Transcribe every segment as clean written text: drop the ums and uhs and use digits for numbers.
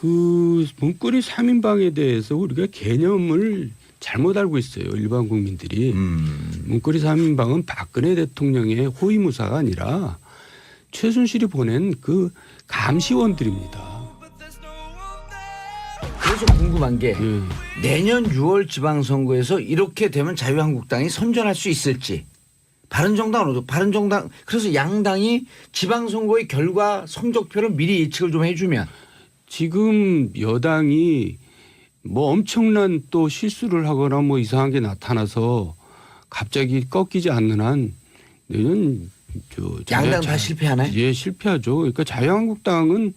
그 문고리 3인방에 대해서 우리가 개념을 잘못 알고 있어요. 일반 국민들이. 문고리 3인방은 박근혜 대통령의 호위무사가 아니라 최순실이 보낸 그 감시원들입니다. 그래서 궁금한 게 내년 6월 지방선거에서 이렇게 되면 자유한국당이 선전할 수 있을지. 바른정당 그래서 양당이 지방선거의 결과 성적표를 미리 예측을 좀 해주면. 지금 여당이 뭐 엄청난 또 실수를 하거나 뭐 이상한 게 나타나서 갑자기 꺾이지 않는 한 내년 양당 다 실패하나요? 예, 실패하죠. 그러니까 자유한국당은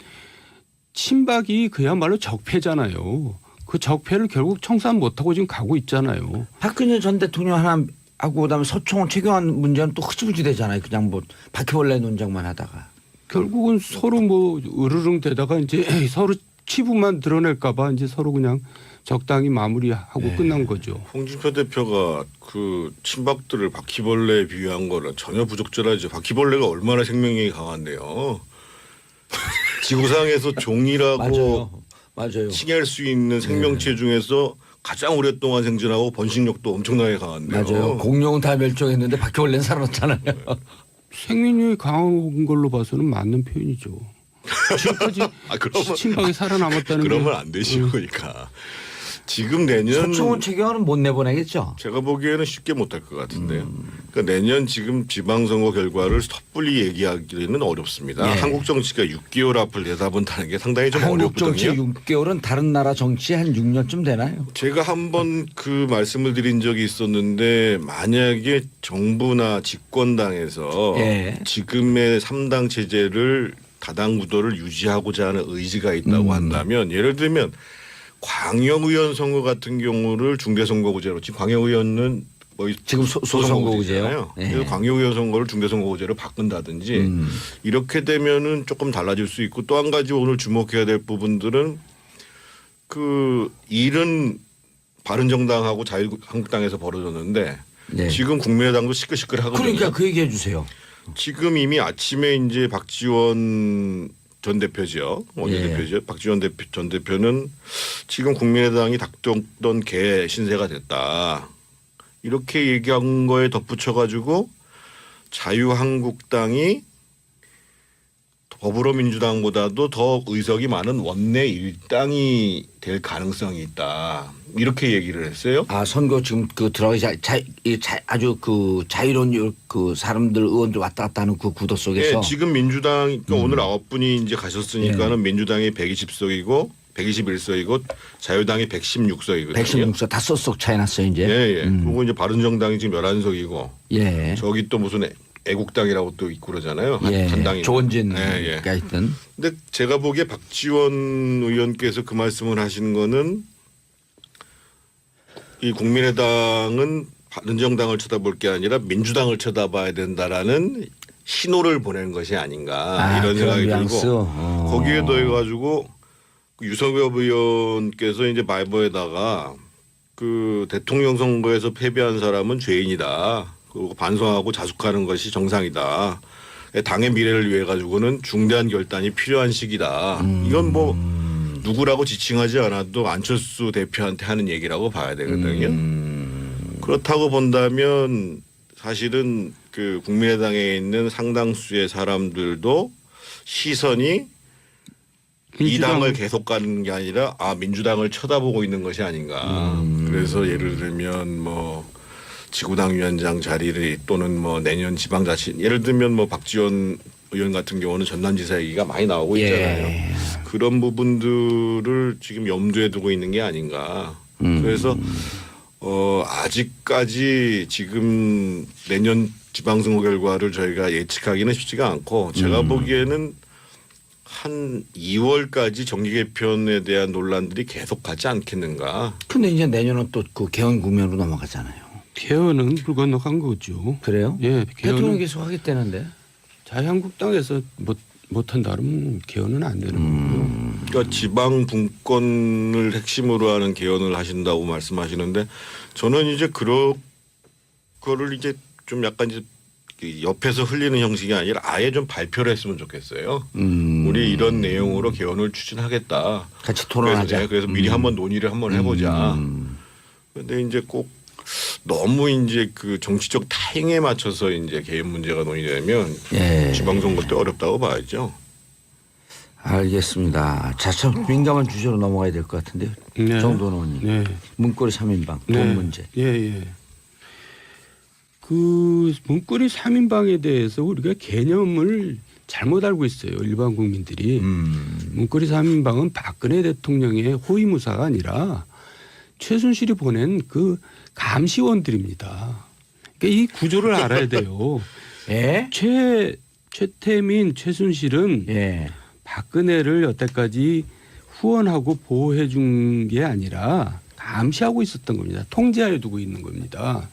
친박이 그야말로 적폐잖아요. 그 적폐를 결국 청산 못하고 지금 가고 있잖아요. 박근혜 전 대통령 하나 하고 그다음에 서청원 최경환 문제는 또 흐지부지 되잖아요. 그냥 뭐 바퀴벌레 논쟁만 하다가. 결국은 서로 뭐 으르릉 되다가 이제 서로 치부만 드러낼까 봐 이제 서로 그냥 적당히 마무리하고 끝난 거죠. 홍준표 대표가 그 친박들을 바퀴벌레에 비유한 거는 전혀 부적절하죠. 바퀴벌레가 얼마나 생명력이 강한데요. 지구상에서 종이라고 맞아요. 칭할 수 있는 생명체 중에서 가장 오랫동안 생존하고 번식력도 엄청나게 강한데요. 맞아요. 공룡은 다 멸종했는데 바퀴벌레는 살아났잖아요. 생명력이 강한 걸로 봐서는 맞는 표현이죠. 지금까지 친박이 살아남았다는 그러면 안 되시고 그러니까 지금 내년 서청원 최경환은 못 내보내겠죠. 제가 보기에는 쉽게 못할 것 같은데요. 그러니까 내년 지금 지방선거 결과를 섣불리 얘기하기는 어렵습니다. 예. 한국 정치가 6개월 앞을 내다본다는 게 상당히 좀 한국 정치 어렵거든요. 6개월은 다른 나라 정치 한 6년쯤 되나요? 제가 한번 그 말씀을 드린 적이 있었는데 만약에 정부나 집권당에서 예. 지금의 3당 체제를 다당 구도를 유지하고자 하는 의지가 있다고 한다면 예를 들면 광역의원 선거 같은 경우를 중대선거구제로 지금 광역의원은 뭐 지금 소선거구제요. 그래서 예. 광역의원 선거를 중대선거구제로 바꾼다든지 이렇게 되면은 조금 달라질 수 있고 또 한 가지 오늘 주목해야 될 부분들은 그 일은 바른정당하고 자유한국당에서 벌어졌는데 네. 지금 국민의당도 시끌시끌하거든요. 그러니까 그 얘기해 주세요. 지금 이미 아침에 이제 박지원 전 대표죠. 원내 예. 대표죠. 박지원 전 대표는 지금 국민의당이 닥쳤던 개 신세가 됐다. 이렇게 얘기한 거에 덧붙여 가지고 자유한국당이 더불어민주당보다도 더 의석이 많은 원내 일당이 될 가능성이 있다. 이렇게 얘기를 했어요. 아 선거 지금 그 들어가기 아주 그 자유로운 그 사람들 의원들 왔다 갔다 하는 그 구도 속에서. 예, 지금 민주당 그러니까 오늘 9분이 이제 가셨으니까는 민주당이 120석이고 121석이고 자유당이 116석이거든요. 116석 5석 차이 났어요 이제. 예. 그리고 이제 바른정당이 지금 11석이고 예. 저기 또 무슨 애국당이라고 또 있고 그러잖아요. 예. 한 당이. 조원진가 있던. 근데 제가 보기에 박지원 의원께서 그 말씀을 하신 거는 이 국민의당은 바른정당을 쳐다볼 게 아니라 민주당을 쳐다봐야 된다라는 신호를 보낸 것이 아닌가 이런 생각이 들고 거기에 더해 가지고 유석엽 의원께서 이제 말보에다가 그 대통령 선거에서 패배한 사람은 죄인이다. 그리고 반성하고 자숙하는 것이 정상이다. 당의 미래를 위해 가지고는 중대한 결단이 필요한 시기다. 이건 뭐 누구라고 지칭하지 않아도 안철수 대표한테 하는 얘기라고 봐야 되거든요. 그렇다고 본다면 사실은 그 국민의당에 있는 상당수의 사람들도 시선이 이 당을 계속 가는 게 아니라 민주당을 쳐다보고 있는 것이 아닌가. 그래서 예를 들면 뭐 지구당 위원장 자리를 또는 뭐 내년 지방자치 예를 들면 뭐 박지원 의원 같은 경우는 전남지사 얘기가 많이 나오고 있잖아요. 예. 그런 부분들을 지금 염두에 두고 있는 게 아닌가. 그래서 아직까지 지금 내년 지방선거 결과를 저희가 예측하기는 쉽지가 않고 제가 보기에는 한 2월까지 정기 개편에 대한 논란들이 계속 가지 않겠는가. 근데 이제 내년은 또 그 개헌 국면으로 넘어가잖아요. 개헌은 불 건너간 거죠. 그래요? 예, 대통령 개헌은 계속 하겠다는데. 자유한국당에서 못한다면 개헌은 안 되는 거고요. 그러니까 지방 분권을 핵심으로 하는 개헌을 하신다고 말씀하시는데 저는 이제 그거를 이제 좀 약간 이제 옆에서 흘리는 형식이 아니라 아예 좀 발표를 했으면 좋겠어요. 우리 이런 내용으로 개헌을 추진하겠다. 같이 토론하자. 그래서 미리 한번 논의를 한번 해보자. 그런데 이제 꼭 너무 이제 그 정치적 타행에 맞춰서 이제 개헌 문제가 논의되면 예. 지방선거 때 어렵다고 봐야죠. 알겠습니다. 자, 참 민감한 주제로 넘어가야 될 것 같은데요. 네. 정도원 의원님. 네. 문고리 3인방 돈 문제. 예, 예. 그 문고리 3인방에 대해서 우리가 개념을 잘못 알고 있어요. 일반 국민들이. 문고리 3인방은 박근혜 대통령의 호위무사가 아니라 최순실이 보낸 그 감시원들입니다. 그러니까 이 구조를 알아야 돼요. 예? 최태민, 최순실은 예. 박근혜를 여태까지 후원하고 보호해 준 게 아니라 감시하고 있었던 겁니다. 통제하에 두고 있는 겁니다.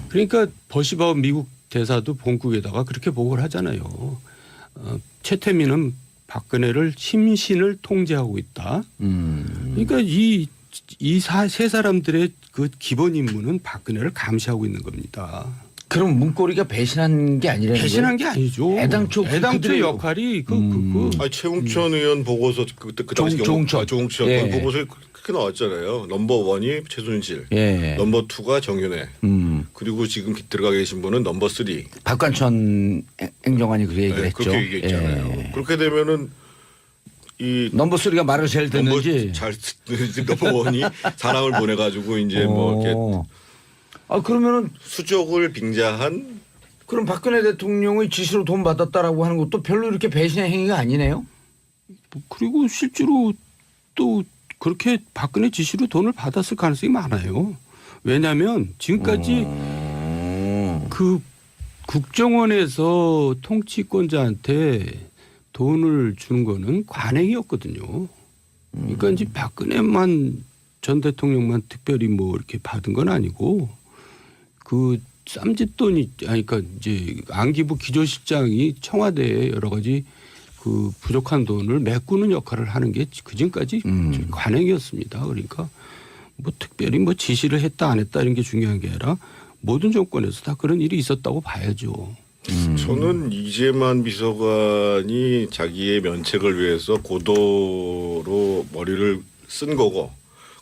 그러니까 버시바우 미국 대사도 본국에다가 그렇게 보고를 하잖아요. 최태민은 박근혜를 심신을 통제하고 있다. 그러니까 이 세 사람들의 그 기본 임무는 박근혜를 감시하고 있는 겁니다. 그럼 문고리가 배신한 게 아니라는 거예요? 배신한 게 아니죠. 애당초 애당초 역할이 최웅천 의원 보고서 그때 그 당시 조홍천 예. 보고서에 그렇게 나왔잖아요. 넘버 원이 최순실, 예. 넘버 투가 정윤회, 그리고 지금 들어가 계신 분은 넘버 3. 박관천 행정관이 그 얘기를 했죠. 그렇게 얘기했잖아요. 예. 그렇게 되면은 이 넘버 3가 말을 제일 듣는지. 잘 듣는지 넘버 원이 사람을 보내가지고 이제 뭐 이렇게 그러면은 수족을 빙자한. 그럼 박근혜 대통령의 지시로 돈 받았다라고 하는 것도 별로 이렇게 배신의 행위가 아니네요. 그리고 실제로 또 그렇게 박근혜 지시로 돈을 받았을 가능성이 많아요. 왜냐하면 지금까지 그 국정원에서 통치권자한테 돈을 주는 거는 관행이었거든요. 그러니까 이제 박근혜만 전 대통령만 특별히 뭐 이렇게 받은 건 아니고 그 쌈짓돈이 그러니까 이제 안기부 기조실장이 청와대에 여러 가지 그 부족한 돈을 메꾸는 역할을 하는 게 그전까지 관행이었습니다. 그러니까 뭐 특별히 뭐 지시를 했다 안 했다 이런 게 중요한 게 아니라 모든 정권에서 다 그런 일이 있었다고 봐야죠. 저는 이재만 비서관이 자기의 면책을 위해서 고도로 머리를 쓴 거고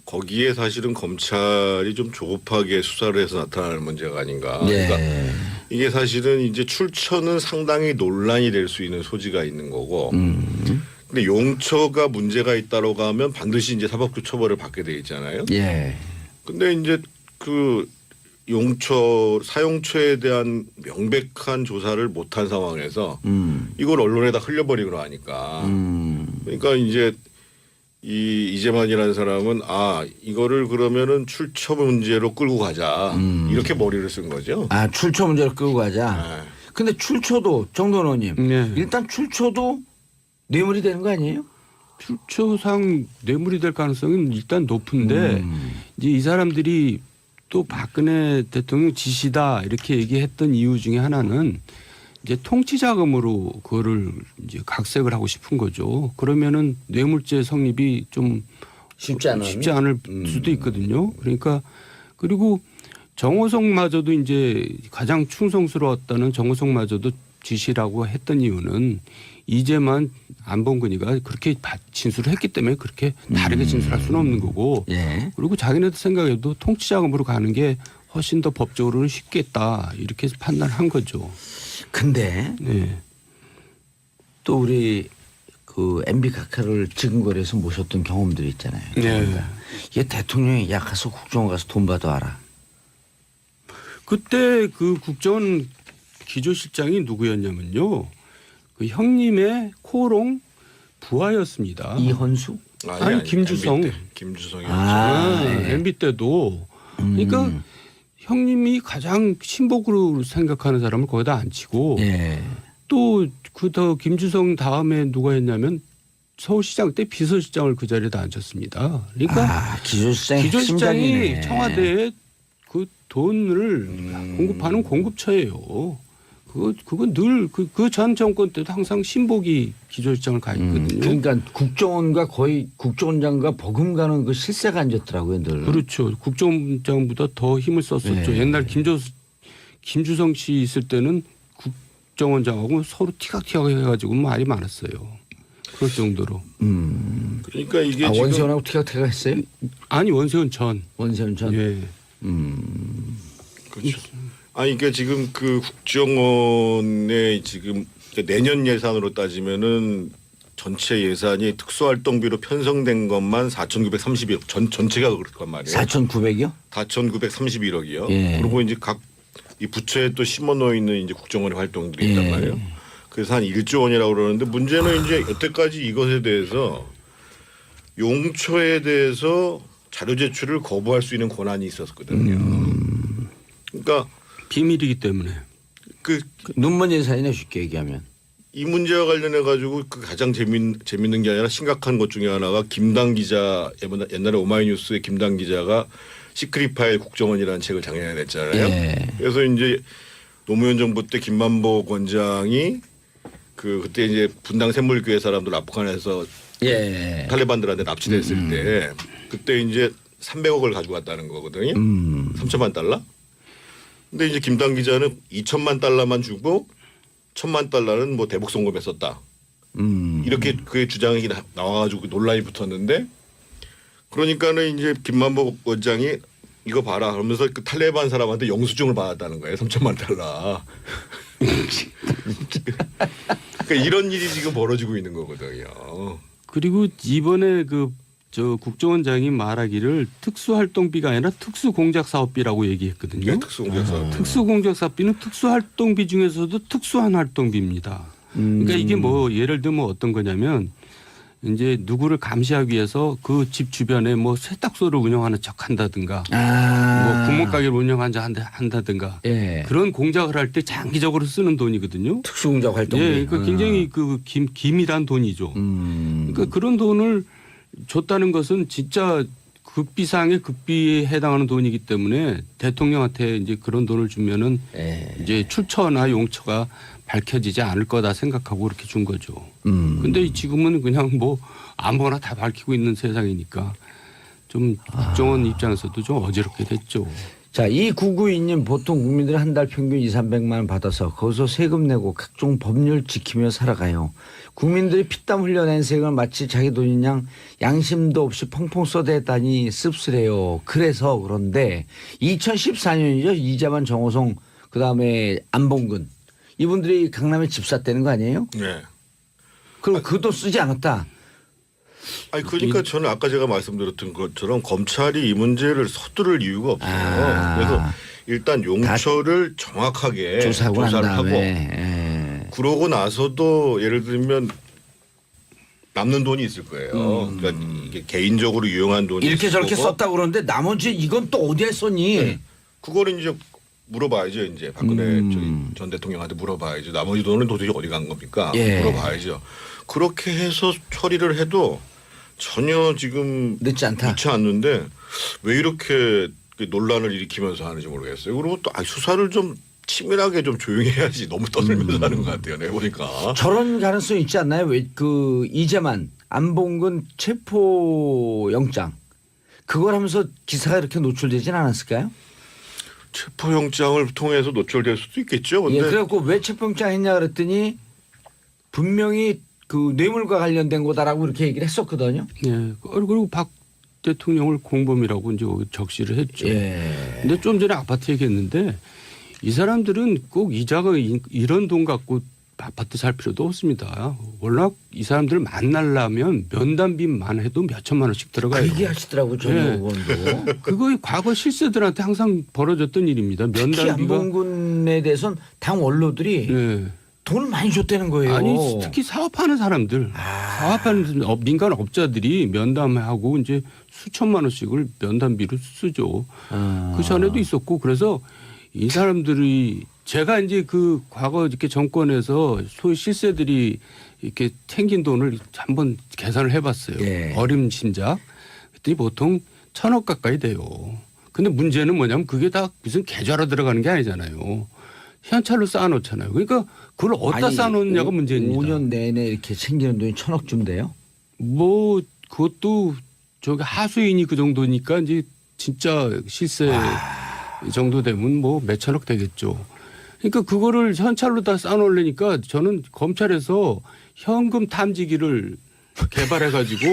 거기에 사실은 검찰이 좀 조급하게 수사를 해서 나타나는 문제가 아닌가. 예. 그러니까 이게 사실은 이제 출처는 상당히 논란이 될 수 있는 소지가 있는 거고. 근데 용처가 문제가 있다고 하면 반드시 이제 사법적 처벌을 받게 돼 있잖아요. 예. 근데 이제 그 사용처에 대한 명백한 조사를 못한 상황에서 이걸 언론에다 흘려버리고 하니까 그러니까 이제 이재만이라는 사람은 이거를 그러면은 출처 문제로 끌고 가자 이렇게 머리를 쓴 거죠. 출처 문제로 끌고 가자. 근데 출처도 정도원 의원님 네. 일단 출처도 뇌물이 되는 거 아니에요? 출처상 뇌물이 될 가능성은 일단 높은데 이제 이 사람들이 또 박근혜 대통령 지시다 이렇게 얘기했던 이유 중에 하나는 이제 통치 자금으로 그거를 이제 각색을 하고 싶은 거죠. 그러면은 뇌물죄 성립이 좀 쉽지 않을 수도 있거든요. 그러니까 그리고 정호성마저도 이제 가장 충성스러웠다는 정호성마저도 지시라고 했던 이유는 이제만 안봉근이가 그렇게 진술을 했기 때문에 그렇게 다르게 진술할 수는 없는 거고 예. 그리고 자기네들 생각에도 통치자금으로 가는 게 훨씬 더 법적으로는 쉽겠다 이렇게 판단한 거죠. 근데 네. 또 우리 그 MB 각하를 지금거리에서 모셨던 경험들이 있잖아요. 네. 이게 대통령이 야 가서 국정원 가서 돈 받아와라. 그때 그 국정원 기조실장이 누구였냐면요. 그 형님의 코롱 부하였습니다. 이헌수? 아니 김주성. 김주성이었죠. MB 때도. 그러니까 형님이 가장 친복으로 생각하는 사람을 거기다 앉히고 예. 또 그 더 김주성 다음에 누가 했냐면 서울시장 때 비서실장을 그 자리에다 앉혔습니다. 그러니까 기조실장이 청와대에 그 돈을 공급하는 공급처예요. 그건 늘 그 전 정권 때도 항상 신복이 기조실장을 가 있거든요. 그러니까 국정원과 거의 국정원장과 버금가는 그 실세가 앉았더라고요, 늘. 그렇죠. 국정원장보다 더 힘을 썼었죠. 네. 옛날 김주성 씨 있을 때는 국정원장하고 서로 티각티각 해가지고 말이 많았어요. 그럴 정도로. 그러니까 이게 지금 원세훈하고 어떻게 했어요? 아니 원세훈 전. 원세훈 전. 예. 그렇죠. 아니 이게 지금 그 국정원의 지금 내년 예산으로 따지면은 전체 예산이 특수활동비로 편성된 것만 4,931억 전체가 그렇단 말이에요. 4,900이요? 4,931억이요. 예. 그리고 이제 각 이 부처에 또 심어놓여 있는 이제 국정원의 활동들이 있단 말이에요. 그래서 한 1조 원이라고 그러는데 문제는 이제 여태까지 이것에 대해서 용처에 대해서 자료 제출을 거부할 수 있는 권한이 있었거든요. 그러니까 비밀이기 때문에. 그 눈먼 예산이네 쉽게 얘기하면. 이 문제와 관련해 가지고 그 가장 재밌는 게 아니라 심각한 것 중에 하나가 김당 기자 옛날에 오마이뉴스의 김당 기자가 시크릿 파일 국정원이라는 책을 작년에 냈잖아요. 예. 그래서 이제 노무현 정부 때 김만복 원장이 그때 이제 분당 샘물교회 사람들 아프간에서 예. 탈레반들한테 납치됐을 때 그때 이제 300억을 가지고 갔다는 거거든요. 3천만 달러. 근데 이제 김당 기자는 2천만 달러만 주고 1,000만 달러는 뭐 대북 송금에 썼다. 이렇게 그의 주장이 나와가지고 논란이 붙었는데 그러니까는 이제 김만복 원장이 이거 봐라 하면서 그 탈레반 사람한테 영수증을 받았다는 거예요. 3천만 달러. 그러니까 이런 일이 지금 벌어지고 있는 거거든요. 그리고 이번에 저 국정원장이 말하기를 특수활동비가 아니라 특수공작사업비라고 얘기했거든요. 네, 특수공작사업. 특수공작사업비는 특수활동비 중에서도 특수한 활동비입니다. 그러니까 이게 뭐 예를 들면 어떤 거냐면 이제 누구를 감시하기 위해서 그 집 주변에 뭐 세탁소를 운영하는 척 한다든가 뭐 구멍가게를 한다든가 예. 그런 공작을 할 때 장기적으로 쓰는 돈이거든요. 특수공작 활동비. 예, 그러니까 굉장히 그 기밀한 돈이죠. 그러니까 그런 돈을 줬다는 것은 진짜 극비상의 극비에 해당하는 돈이기 때문에 대통령한테 이제 그런 돈을 주면은 이제 출처나 용처가 밝혀지지 않을 거다 생각하고 그렇게 준 거죠. 근데 지금은 그냥 뭐 아무거나 다 밝히고 있는 세상이니까 좀 국정원 입장에서도 좀 어지럽게 됐죠. 자, 이 992님 보통 국민들이 한 달 평균 200~300만 원 받아서 거기서 세금 내고 각종 법률 지키며 살아가요. 국민들이 피땀 흘려낸 세금을 마치 자기 돈인 양 양심도 없이 펑펑 쏟아냈다니 씁쓸해요. 그래서 그런데 2014년이죠. 이재만, 정호성 그다음에 안봉근 이분들이 강남에 집 샀다는 거 아니에요? 네. 그럼 그 돈 쓰지 않았다. 아니 그러니까 저는 아까 제가 말씀드렸던 것처럼 검찰이 이 문제를 서두를 이유가 없어요. 그래서 일단 용처를 정확하게 조사를 하고 그러고 나서도 예를 들면 남는 돈이 있을 거예요. 그러니까 이게 개인적으로 유용한 돈이 이렇게 있을 저렇게 거고. 썼다고 그러는데 나머지 이건 또 어디에 썼니? 네. 그거를 이제 물어봐야죠. 이제 박근혜 전 대통령한테 물어봐야죠. 나머지 돈은 도대체 어디 간 겁니까? 예. 물어봐야죠. 그렇게 해서 처리를 해도 전혀 지금 늦지 않다. 늦지 않는데 왜 이렇게 논란을 일으키면서 하는지 모르겠어요. 그리고 또 수사를 좀 치밀하게 좀 조용히 해야지 너무 떠들면서 하는 것 같아요. 내가 보니까. 저런 가능성이 있지 않나요? 왜 그 이재만, 안봉근 체포 영장 그걸 하면서 기사가 이렇게 노출되진 않았을까요? 체포영장을 통해서 노출될 수도 있겠죠. 근데 예, 그래갖고 왜 체포영장 했냐 그랬더니 분명히 그 뇌물과 관련된 거다라고 이렇게 얘기를 했었거든요. 예. 그리고 박 대통령을 공범이라고 이제 적시를 했죠. 예. 근데 좀 전에 아파트 얘기했는데 이 사람들은 꼭 이자가 이런 돈 갖고 아파트 살 필요도 없습니다. 워낙 이 사람들을 만나려면 면담비만 해도 몇 천만 원씩 들어가요. 그 얘기하시더라고요. 전 네. 의원도. 그거 과거 실세들한테 항상 벌어졌던 일입니다. 특히 면담비가. 안봉근에 대해서는 당 원로들이 네. 돈을 많이 줬다는 거예요. 아니 특히 사업하는 사람들, 사업하는 민간 업자들이 면담하고 이제 수천만 원씩을 면담비로 쓰죠. 그 전에도 있었고 그래서 이 사람들이 제가 이제 그 과거 이렇게 정권에서 소위 실세들이 이렇게 챙긴 돈을 한번 계산을 해봤어요. 예. 어림짐작. 그랬더니 보통 1,000억 가까이 돼요. 근데 문제는 뭐냐면 그게 다 무슨 계좌로 들어가는 게 아니잖아요. 현찰로 쌓아놓잖아요. 그러니까 그걸 어디다 쌓아놓느냐가 문제입니다. 5년 내내 이렇게 챙기는 돈이 1,000억 준대요? 뭐 그것도 저기 하수인이 그 정도니까 이제 진짜 실세 정도 되면 뭐 몇천억 되겠죠. 그러니까 그거를 현찰로 다 쌓아놓으려니까 저는 검찰에서 현금 탐지기를 개발해가지고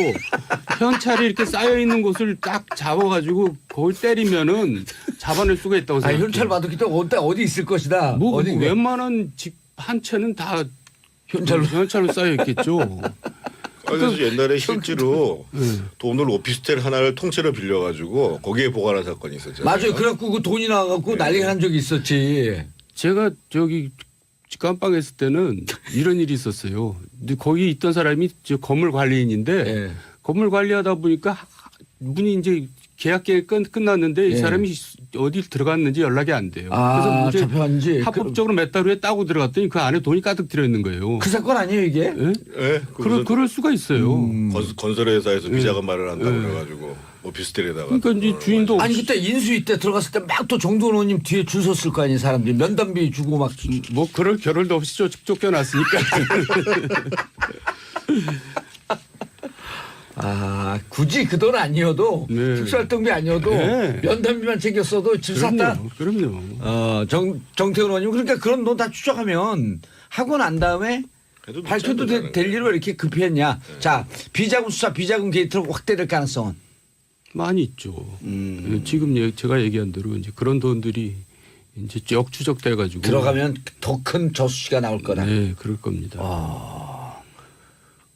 현찰이 이렇게 쌓여 있는 곳을 딱 잡아가지고 그걸 때리면은 잡아낼 수가 있다고 생각해요. 현찰 받았기 때문에 어디 있을 것이다. 뭐 어디 웬만한 집 한 채는 다 현찰로 쌓여 있겠죠. 그래서 옛날에 실제로 돈을 오피스텔 하나를 통째로 빌려가지고 거기에 보관한 사건이 있었죠. 맞아요. 그래갖고 그 돈이 나와갖고 난리가 난 적이 있었지. 제가 저기 깜빵 했을 때는 이런 일이 있었어요. 근데 거기 있던 사람이 저 건물 관리인인데 예. 건물 관리하다 보니까 문이 이제 계약 기간이 끝났는데 이 예. 사람이 어디 들어갔는지 연락이 안 돼요. 아, 그래서 잡혀간지. 합법적으로 몇 달 후에 따고 들어갔더니 그 안에 돈이 가득 들어 있는 거예요. 그 사건 아니에요 이게? 예? 예, 그럴 수가 있어요. 건설회사에서 비자금 마련한다고 그래가지고 오피스텔에다가. 그러니까 이제 주인도 아니 그때 인수위 때 들어갔을 때 막 또 정두원 의원님 뒤에 줄 섰을 거 아니에요 사람들이 면담비 주고 막. 뭐 그럴 겨를도 없이 쫓겨났으니까. 아 굳이 그 돈 아니어도 네. 특수활동비 아니어도 네. 면담비만 챙겼어도 줄 샀다. 그럼요. 정태훈 의원님 그러니까 그런 돈 다 추적하면 하고 난 다음에 해도 밝혀도 늦지 않는 될 거예요. 일을 왜 이렇게 급히 했냐. 자 비자금 수사 비자금 게이트로 확대될 가능성은. 많이 있죠. 지금 제가 얘기한 대로 이제 그런 돈들이 이제 쭉 추적돼 가지고 들어가면 더 큰 저수지가 나올 거다. 네, 그럴 겁니다.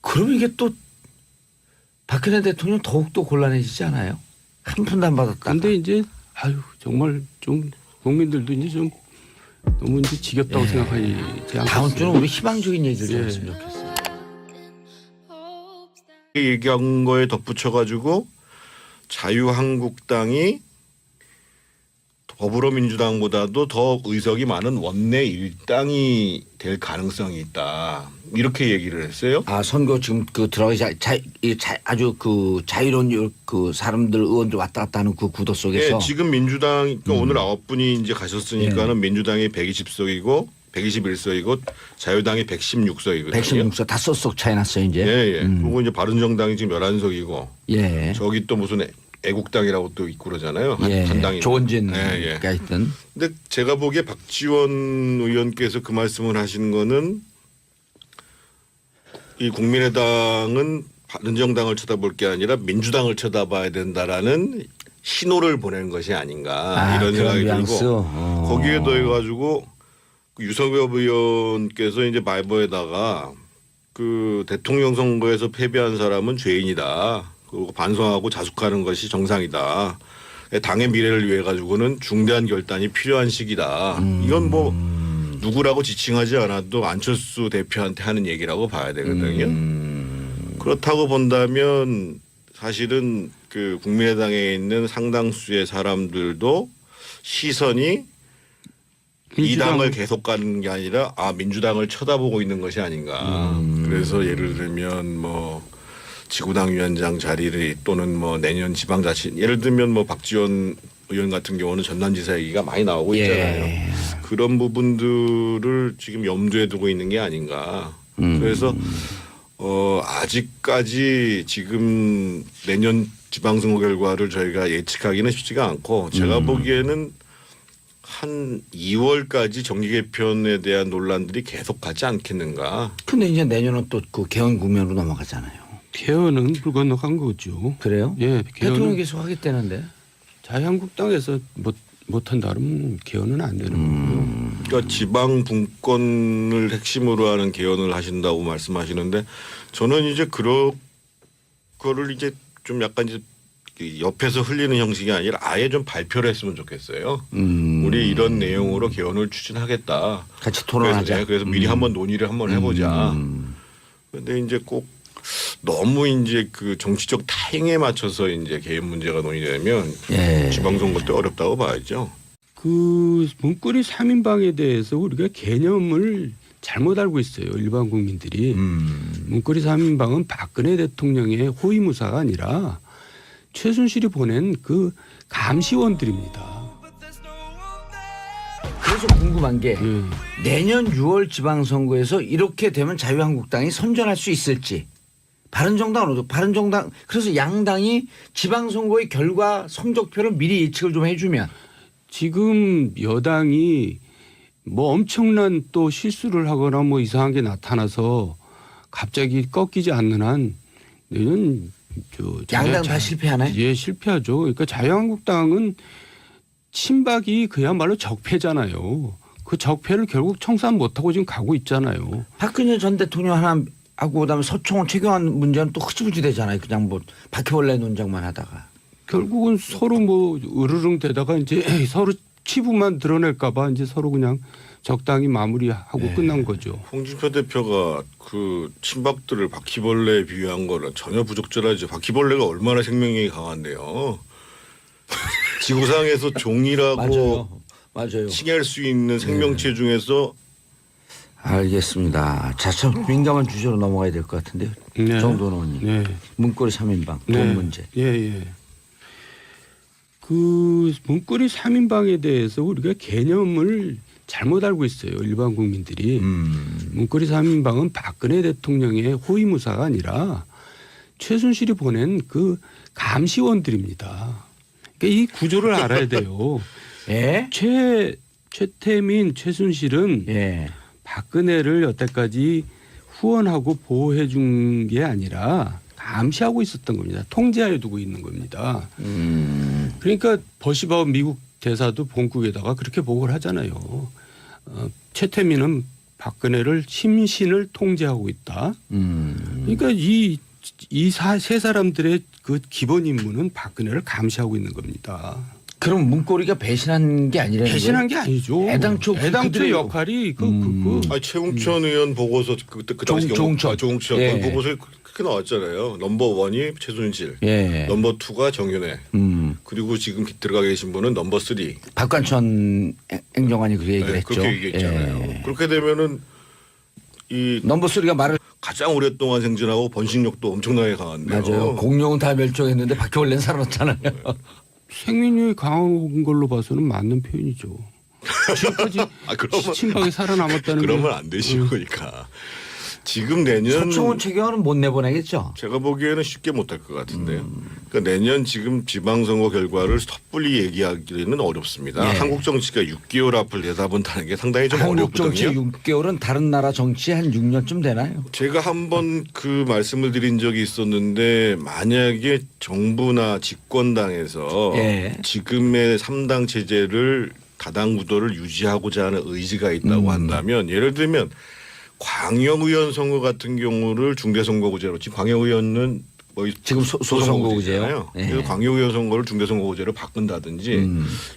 그럼 이게 또 박근혜 대통령 더욱더 곤란해지지 않아요? 한 푼도 안 받았다. 근데 이제 아유 정말 좀 국민들도 이제 좀 너무 이제 지겹다고 생각하지 않겠어요. 다음 주는 우리 희망적인 얘기를 좀 예. 했으면 좋겠어요. 얘기한 거에 덧붙여가지고 자유한국당이 더불어민주당보다도 더 의석이 많은 원내 일당이 될 가능성이 있다. 이렇게 얘기를 했어요. 아 선거 지금 그 들어가기 아주 그 자유로운 그 사람들 의원들 왔다 갔다 하는 그 구도 속에서. 예, 지금 민주당 그러니까 오늘 9분이 이제 가셨으니까는 민주당이 120석이고 121석이고 자유당이 116석이거든요. 116석 5석 차이 났어요 이제. 예. 그리고 이제 바른정당이 지금 11석이고 예. 저기 또 무슨 애국당이라고 또 있고 그러잖아요. 예. 한 당이. 조원진가 있던. 근데 제가 보기에 박지원 의원께서 그 말씀을 하신 거는 이 국민의당은 바른정당을 쳐다볼 게 아니라 민주당을 쳐다봐야 된다라는 신호를 보낸 것이 아닌가 이런 생각이 들고 거기에 더해가지고 유석엽 의원께서 이제 말보에다가 그 대통령 선거에서 패배한 사람은 죄인이다. 그리고 반성하고 자숙하는 것이 정상이다. 당의 미래를 위해 가지고는 중대한 결단이 필요한 시기다. 이건 뭐 누구라고 지칭하지 않아도 안철수 대표한테 하는 얘기라고 봐야 되거든요. 그렇다고 본다면 사실은 그 국민의당에 있는 상당수의 사람들도 시선이 이 당을 계속 가는 게 아니라 민주당을 쳐다보고 있는 것이 아닌가. 그래서 예를 들면 뭐 지구당 위원장 자리를 또는 뭐 내년 지방자치 예를 들면 뭐 박지원 의원 같은 경우는 전남지사 얘기가 많이 나오고 있잖아요. 예. 그런 부분들을 지금 염두에 두고 있는 게 아닌가. 그래서 아직까지 지금 내년 지방선거 결과를 저희가 예측하기는 쉽지가 않고 제가 보기에는 한 2월까지 정기 개편에 대한 논란들이 계속 가지 않겠는가. 근데 이제 내년은 또 그 개헌 국면으로 넘어가잖아요. 개헌은 불 건너간 거죠. 그래요? 예, 대통령 개헌은 계속 하겠다는데. 자유한국당에서 못한다면 개헌은 안 되는 거고요. 그러니까 지방 분권을 핵심으로 하는 개헌을 하신다고 말씀하시는데 저는 이제 그거를 이제 좀 약간 이제 옆에서 흘리는 형식이 아니라 아예 좀 발표를 했으면 좋겠어요. 우리 이런 내용으로 개헌을 추진하겠다. 같이 토론하자. 그래서 미리 한번 논의를 한번 해보자. 그런데 이제 꼭 너무 이제 그 정치적 타행에 맞춰서 이제 개헌 문제가 논의되면 지방선거 때 어렵다고 봐야죠. 그 문고리 3인방에 대해서 우리가 개념을 잘못 알고 있어요. 일반 국민들이. 문고리 3인방은 박근혜 대통령의 호위무사가 아니라 최순실이 보낸 그 감시원들입니다. 그래서 궁금한 게 내년 6월 지방선거에서 이렇게 되면 자유한국당이 선전할 수 있을지. 바른정당은 어떻게? 바른정당 그래서 양당이 지방선거의 결과 성적표를 미리 예측을 좀 해주면 지금 여당이 뭐 엄청난 또 실수를 하거나 뭐 이상한 게 나타나서 갑자기 꺾이지 않는 한 내년 양당 다 실패하나요? 예, 실패하죠. 그러니까 자유한국당은 친박이 그야말로 적폐잖아요. 그 적폐를 결국 청산 못하고 지금 가고 있잖아요. 박근혜 전 대통령 하나 하고 그다음에 서청원 최경환 문제는 또 흐지부지 되잖아요. 그냥 뭐 바퀴벌레 논쟁만 하다가. 결국은 서로 뭐 으르릉 되다가 이제 서로 치부만 드러낼까 봐 이제 서로 그냥 적당히 마무리하고 끝난 거죠. 홍준표 대표가 그 친박들을 바퀴벌레에 비유한 거는 전혀 부적절하죠. 바퀴벌레가 얼마나 생명력이 강한데요. 지구상에서 종이라고 맞아요. 칭할 수 있는 생명체 중에서 알겠습니다. 자, 참 민감한 주제로 넘어가야 될 것 같은데요. 네. 정도원 의원님. 네. 문고리 3인방 돈 문제. 예, 예. 그 문고리 3인방에 대해서 우리가 개념을 잘못 알고 있어요. 일반 국민들이. 문고리 3인방은 박근혜 대통령의 호위무사가 아니라 최순실이 보낸 그 감시원들입니다. 그러니까 이 구조를 알아야 돼요. 예? 최태민, 최순실은 예. 박근혜를 여태까지 후원하고 보호해 준 게 아니라 감시하고 있었던 겁니다. 통제하에 두고 있는 겁니다. 그러니까 버시바우 미국 대사도 본국에다가 그렇게 보고를 하잖아요. 최태민은 박근혜를 심신을 통제하고 있다. 그러니까 이 세 사람들의 그 기본 임무는 박근혜를 감시하고 있는 겁니다. 그럼 문고리가 배신한 게 아니라는 배신한 거예요? 게 아니죠. 애당초 애당초의 역할이 최웅천 의원 보고서 그 당시 조응천 그 보고서에 그렇게 나왔잖아요. 넘버 원이 최순실, 예. 넘버 투가 정윤회, 그리고 지금 들어가 계신 분은 넘버 쓰리. 박관천 행정관이 그 얘기를 했죠. 그렇게 얘기했잖아요. 예. 그렇게 되면은 이 넘버 3가 말을 가장 오랫동안 생존하고 번식력도 엄청나게 강한데요. 맞아요. 공룡은 다 멸종했는데 바퀴벌레는 살아났잖아요. 생명력이 강한 걸로 봐서는 맞는 표현이죠. 지금까지 친박이 살아남았다는 그러면 안 되시고 그러니까 지금 내년 서청원 최경환은 못 내보내겠죠. 제가 보기에는 쉽게 못할 것 같은데요. 그러니까 내년 지금 지방선거 결과를 섣불리 얘기하기는 어렵습니다. 예. 한국 정치가 6개월 앞을 내다본다는 게 상당히 좀 한국 정치 어렵거든요. 6개월은 다른 나라 정치 한 6년쯤 되나요? 제가 한번 그 말씀을 드린 적이 있었는데 만약에 정부나 집권당에서 예. 지금의 3당 체제를 다당 구도를 유지하고자 하는 의지가 있다고 한다면 예를 들면 광역의원 선거 같은 경우를 중대선거구제로 지금 광역의원은 뭐 지금 소선거구제요. 그래서 예. 광역의원 선거를 중대선거구제로 바꾼다든지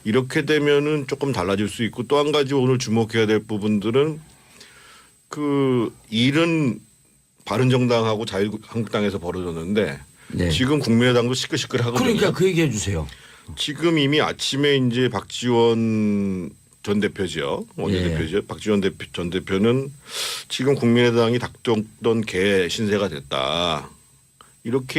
이렇게 되면은 조금 달라질 수 있고 또 한 가지 오늘 주목해야 될 부분들은 그 일은 바른정당하고 자유한국당에서 벌어졌는데 네. 지금 국민의당도 시끌시끌하거든요. 그러니까 그 얘기 해주세요. 지금 이미 아침에 이제 박지원 전 대표죠. 원내 예. 대표죠. 박지원 전 대표는 지금 국민의당이 닥쳤던 개 신세가 됐다. 이렇게